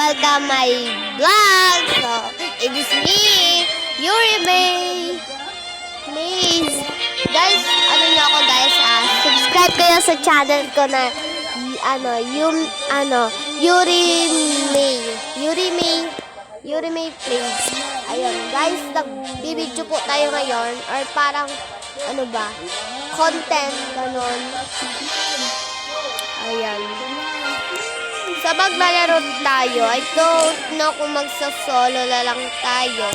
welcome my vlog. So, it is me, Yuri May. Please, guys, ano niyo ako guys, subscribe kayo sa channel ko na, Yuri May, please. Ayun, guys, nag-video po tayo ngayon, or parang, content, ganon. Ayan. Sa maglalaro tayo, I don't know kung magsa-solo na lang tayo.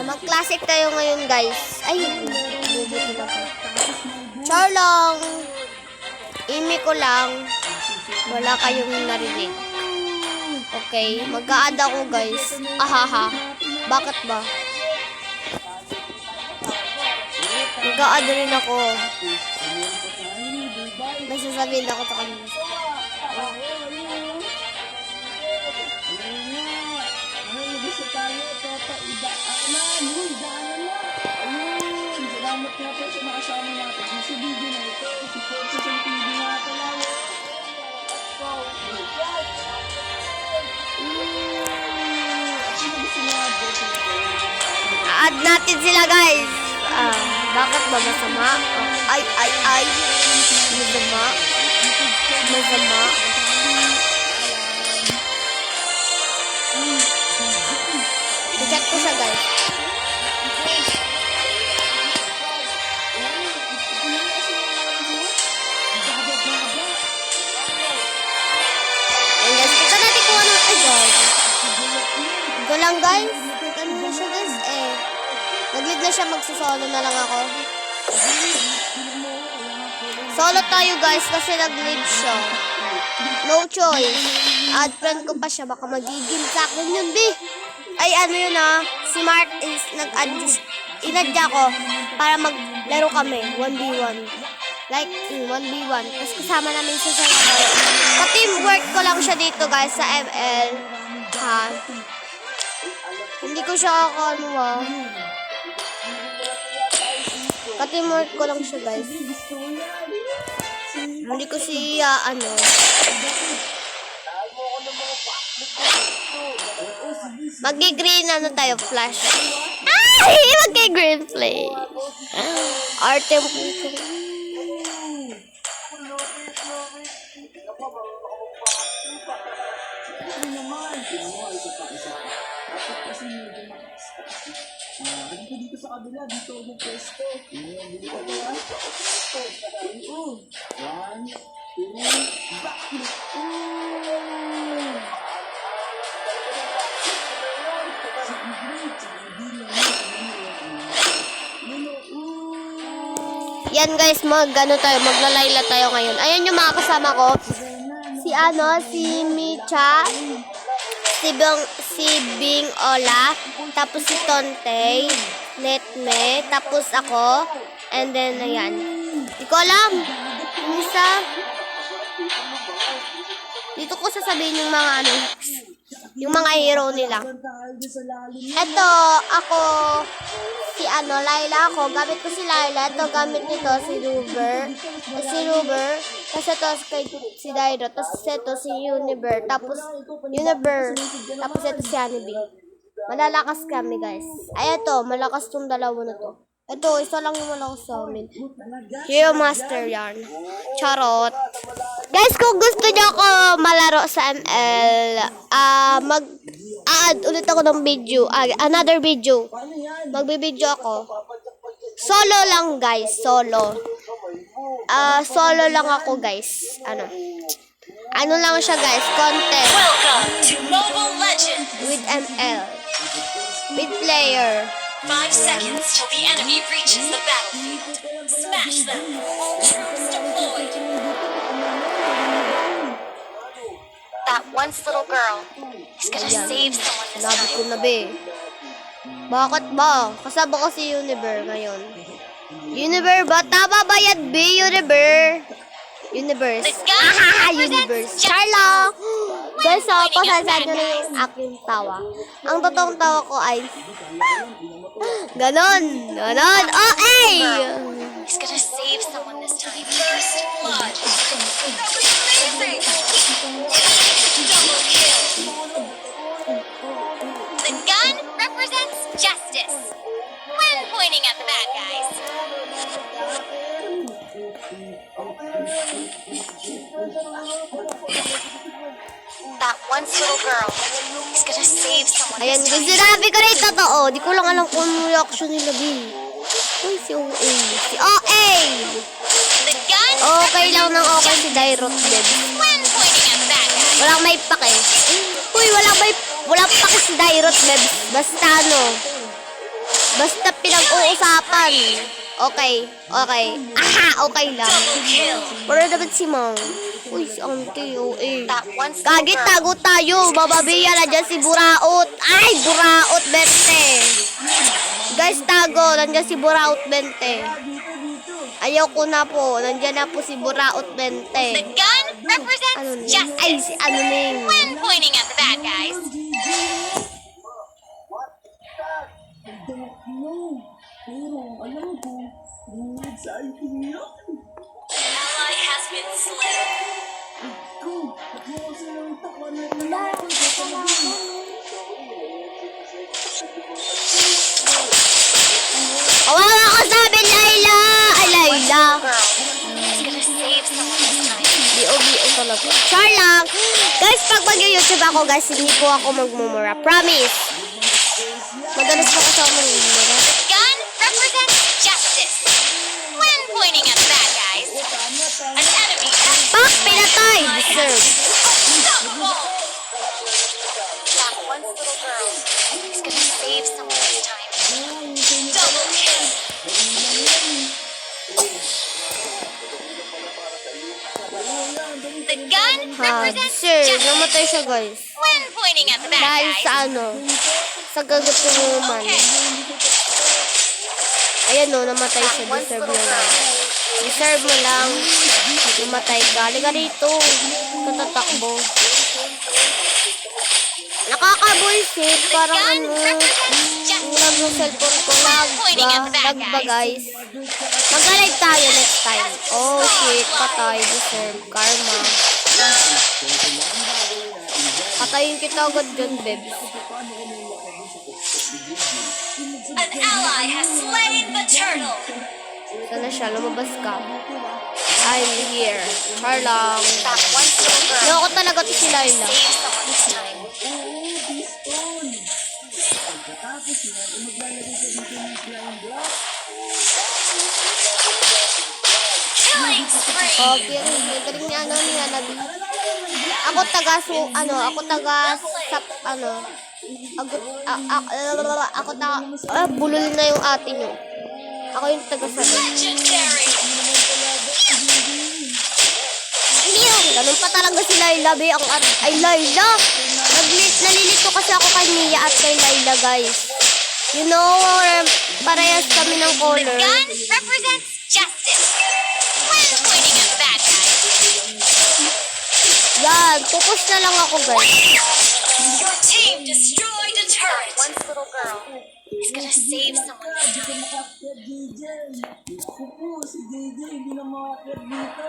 Mag-classic tayo ngayon, guys. Ay, bubuti na ko. Char lang. Imi ko lang. Wala kayong narinig. Okay, mag-a-add ako, guys. Ahaha. Bakit ba? Mag-a-add rin ako. May sasabihin ako sa kanila. Salamat nga po sa mga kasama natin. Si Bibi na ito, si Porto sa TV nga pala. Add natin sila, guys. Bakit ba masama? Ay. Masama. I-chat ko siya, guys. Ayan, guys. Kita natin kung ano. Ay, guys. Ito lang, guys. Ano na siya, guys? Nag-lead na siya. Magsasolo na lang ako. Solo tayo, guys, kasi nag-lead siya. No choice. Add friend ko pa siya. Baka magiging sa akin yun, B. Ay, ano yun, si Mark is nag-add. Inadya ko para maglaro kami. 1v1. Like, 1v1. Tapos kasama namin siya sa ka-teamwork ko lang siya dito, guys, sa ML. Hindi ko siya ka-teamwork ko lang siya, guys. Hindi ko siya, Mag-green, tayo, flash. Ay! Mag-green play. Arte mo. Dito sa kabila, dito ako pwesto. Dito ako, One, two, back. Yan, guys, maglalayla tayo ngayon. Ayan yung mga kasama ko. Si Micha, si Bing Ola, tapos si Tontay, Netme, tapos ako, and then, ayan. Di ko alam. Isa. Dito ko sasabihin yung mga yung mga hero nila. Ito, ako, si Laila ako. Gamit ko si Laila. Ito, gamit nito, si Ruber. Tapos ito, si Dairo. Tapos ito, si Univer. Tapos ito, si Honeybee. Malalakas kami, guys. Ay, ito, malakas tong dalawa na to. Ito, isa lang yung malakas sa amin. Hero Master yan. Charot. Guys, kung gusto nyo ako malaro sa ML, mag-add ulit ako ng video. Another video. Magbibideo ako. Solo lang, guys. Solo lang ako, guys. Ano lang siya, guys. Content. Welcome to Mobile Legends. With ML. With player. 5 seconds till the enemy reaches the battlefield. Smash them. Troops deployed. That once little girl is gonna save someone this Sinabi ko time. na, be. Bakit ba? Kasama ko si Univer ngayon. Univer ba? Tama ba yan, B? Universe. Universe. Charlo! Guys, pasasad nyo na yung aking tawa. Ang totoong tawa ko ay ganon. Okay! He's gonna save someone this time. First blood. one's little girl is gonna save someone Ayan, this guys, time. sinabi ko na yung totoo. Di ko lang alam kung ano reaction nila, Bill. Uy, si OA. Si OA! The gun Okay lang ng okay si Dairot, Beb. when pointing at that guy. Walang may pake. Uy, walang pake si Dairot, Beb. Basta ano. Basta pinag-uusapan. Okay. Aha, okay lang. Double kill. Pero dapat si Mang. Uy, si Auntie, OA. That one's little Kagi, girl. tago tayo. Bababiya na dyan si Buraot. Ay, Buraot, bente. Guys, tago. Nandiyan si Buraot, bente. Ayaw ko na po. Nandiyan na po si Buraot, The bente. gun represents Ano na yun? justice Ay, si ano na yun? when pointing at the bad guys. Pero alam ko, exciting yan. Ally has been slain. Kung nagmasa ng tapan ng lalaki sa talagang. Kawawa ko sabi, Layla! Ay, Layla. Girl is gonna save someone this time. B.O.B.O. talaga. Char lang. Guys, pag mag-YouTube ako, guys, hindi po ako magmumura. Promise. Madalas pa kasi ako magmumura. The gun represents justice when pointing at the bad guys. An enemy has Pak! Pinatay! Deserve. unstoppable. That one's little girl is gonna save someone this time. Double kill. The gun Ha, represents sir, justice namatay siya, guys. when pointing at the bad Dahil guys. sa ano, sa gagatunuman. Ayan no, namatay siya. Deserve mo lang. Deserve mo lang. Namatay ka. Liga rito. Katatakbo. Nakakabuisit. The Parang gun ano. represents justice. Ulag ng cellphone ko. Lagba, guys. Magalig tayo next time. Oh shit, patay. Deserve. Karma. Patayin kita agad dyan, bebs. An ally has slain the turtle. Sana siya, lumabas ka. I'm here. Char lang. That one's little girl Loko talaga to si Layla. save someone this time. Pagkatapos yan, maglalagay ka dito ng flying block. Killing spree. Okay, galing niya ano niya. Ako taga bulol na yung ate nyo. Ako yung taga sa Legendary. ganun pa talaga si Layla, be. Ay, Layla! Nalilito kasi ako kay Mia at kay Layla, guys. You know, parehas kami ng The color. gun represents justice when pointing at the bad guys. Yan, focus na lang ako, guys. Your team destroyed a turret. That one's little girl is gonna save someone this time. Makakyat DJ. Gusto po, si DJ hindi na makakyat dito.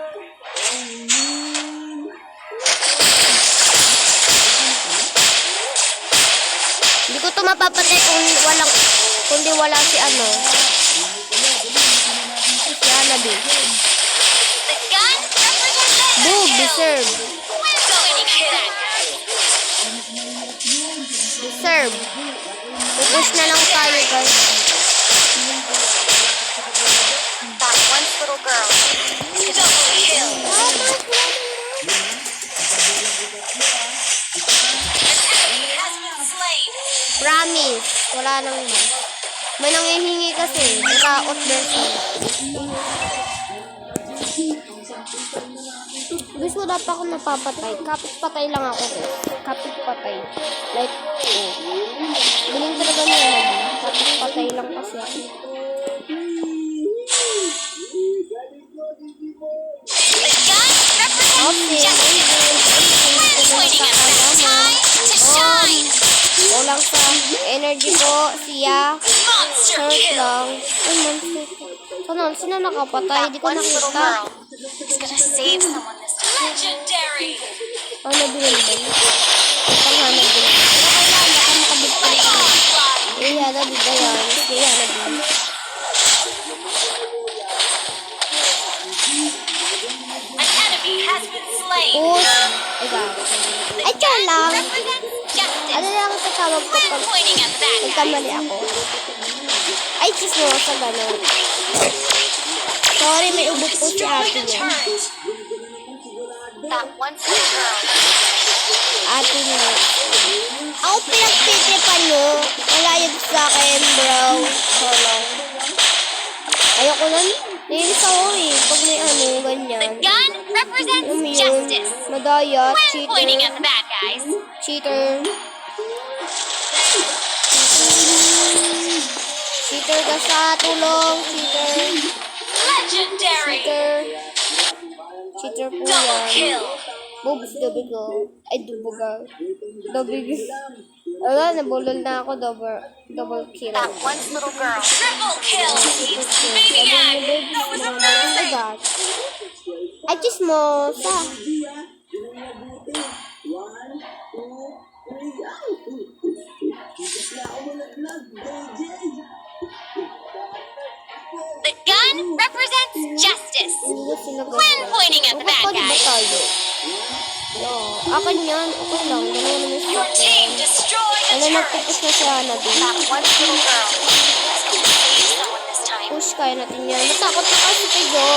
Hindi ko to mapapatay kundi wala si ano. Si Hanabi. The gun represents Boom, kill deserve. when pointing at the bad guys. Deserve. Focus na lang tayo, guys. That one's little girl is double kill. An enemy has been slain. Promise. Wala nang man. May nangihingi kasi. Raot version. Guys, wala pa ako napapatay. Kapit patay lang ako, guys. Kapit patay. Like, oh. Galing talaga niya naman. Kapit patay lang kasi ako. The gun represents justice when pointing at the bad time to shine. Kulang sa energy ko. Siya. Monster Hurt kill. lang. Ay, monster. Sino nakapatay? Di ko One little nakita. girl is gonna save someone this time. Legendary. Ano bilhin ba? Panghanap din. Pero kailangan baka makabigpalik ko. Onslaught. Iya, nabi ba yan? Iya, nabi. An enemy has been slain. Push. Ay, God. Ay, tiyan lang. Represents justice. Ano lang tatawag ko When pag pointing at the bad guys. nagkamali ako? Ay, chismosa, gano'n. Sorry, may ubot po si Destroy ate the niya. turret. That once little girl. Ate niya. Ako pinagtitipan nyo. Wala yun sa akin, bro. Hello. Ayoko nun. Nainis ako eh. Pag may ano, The ganyan. gun represents Alam mo yun. justice. Madaya. When pointing Cheater. at the bad guys. Cheater. Cheater ka sa tulong. Cheater. Legendary. Cheater. Cheater po Double yan. kill. Boobs, dubigo. Ay, dubuga. Dubigo. Wala, nabulol na ako. Double kill. That once little girl. Triple kill. Baby Maniac. That was amazing. Ay, chismosa. The gun represents justice. Hindi ko sila When pointing at the bad Pwede ba guys. tayo? No. Akin yan. Okay lang. Dalawa naman siya. Your team destroyed Ano, the turret. nagtipos na si Hana din. That once little girl. Let's go save someone this time. Push, kaya natin yan. Natakot na kasi kayo.